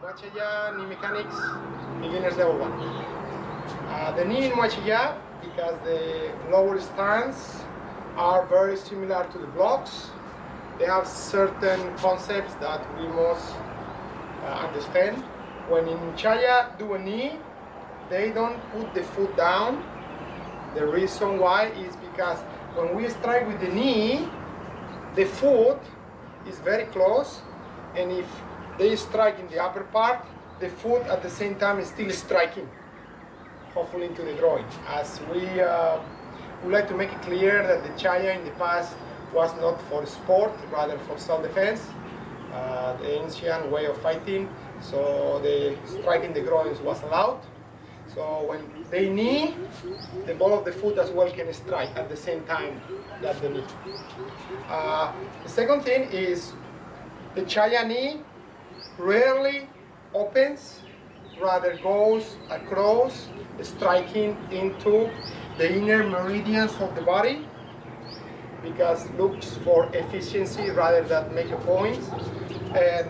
Muay Chaiya knee mechanics, beginners level 1. The knee in Muay Chaiya, because the lower stance are very similar to the blocks, they have certain concepts that we must understand. When in Chaiya do a knee, they don't put the foot down. The reason why is because when we strike with the knee, the foot is very close, and if they strike in the upper part, the foot at the same time is still striking, hopefully into the groin. As we would like to make it clear that the Chaiya in the past was not for sport, rather for self-defense, the ancient way of fighting, so the striking the groins was allowed. So when they knee, the ball of the foot as well can strike at the same time that the knee. The second thing is the Chaiya knee rarely opens, rather goes across, striking into the inner meridians of the body, because it looks for efficiency rather than make a point. And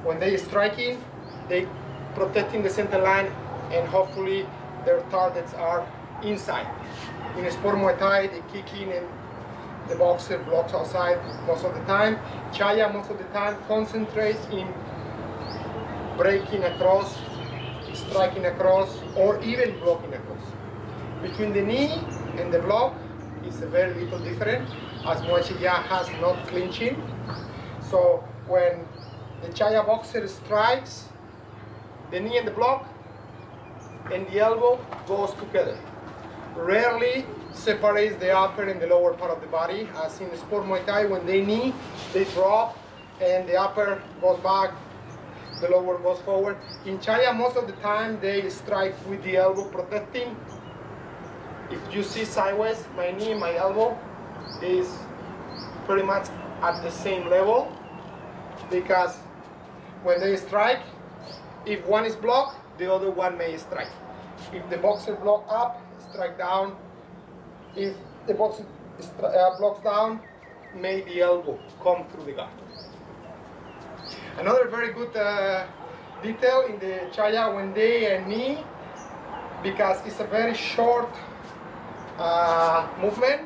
when they striking, they protecting the center line, and hopefully their targets are inside. In sport Muay Thai, they kick in and the boxer blocks outside most of the time. Chaiya most of the time concentrates in breaking across, striking across, or even blocking across. Between the knee and the block is a very little different, as Muay Chaiya has not clinching. So when the Chaiya boxer strikes, the knee and the block and the elbow goes together. Rarely separates the upper and the lower part of the body, as in sport Muay Thai, when they knee, they drop and the upper goes back, the lower goes forward. In Chaiya, most of the time they strike with the elbow protecting. If you see sideways, my knee, my elbow is pretty much at the same level, because when they strike, if one is blocked, the other one may strike. If the boxer block up, strike down. If the boxer blocks down, may the elbow come through the guard. Another very good detail in the Chaiya when they knee, because it's a very short movement,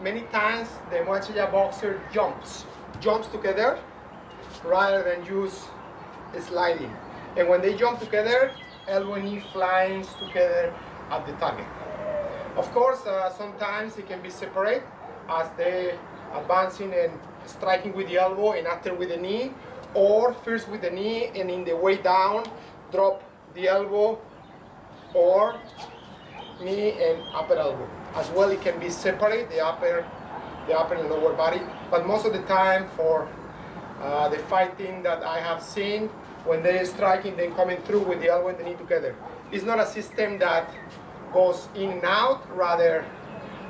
many times the Muay Chaiya boxer jumps together rather than use sliding. And when they jump together, elbow and knee flies together at the target. Of course, sometimes it can be separate, as they advancing and striking with the elbow and after with the knee, or first with the knee and in the way down, drop the elbow, or knee and upper elbow. As well, it can be separate, the upper and lower body, but most of the time for the fighting that I have seen, when they're striking, they're coming through with the elbow and the knee together. It's not a system that goes in and out, rather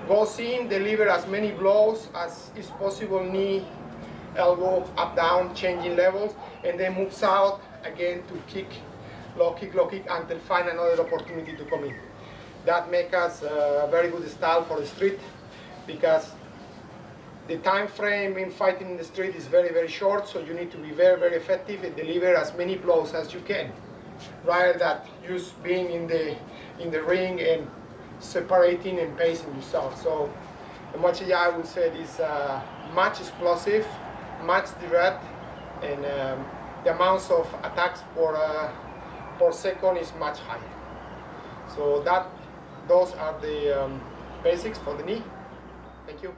goes in, deliver as many blows as is possible, knee, elbow, up, down, changing levels, and then moves out again to kick, low kick, until find another opportunity to come in. That makes us a very good style for the street, because the time frame in fighting in the street is very, very short, so you need to be very, very effective and deliver as many blows as you can, rather than just being in the ring and separating and pacing yourself. So the Muay Chaiya, I would say, is much explosive, much direct, and the amounts of attacks per second is much higher. So those are the basics for the knee. Thank you.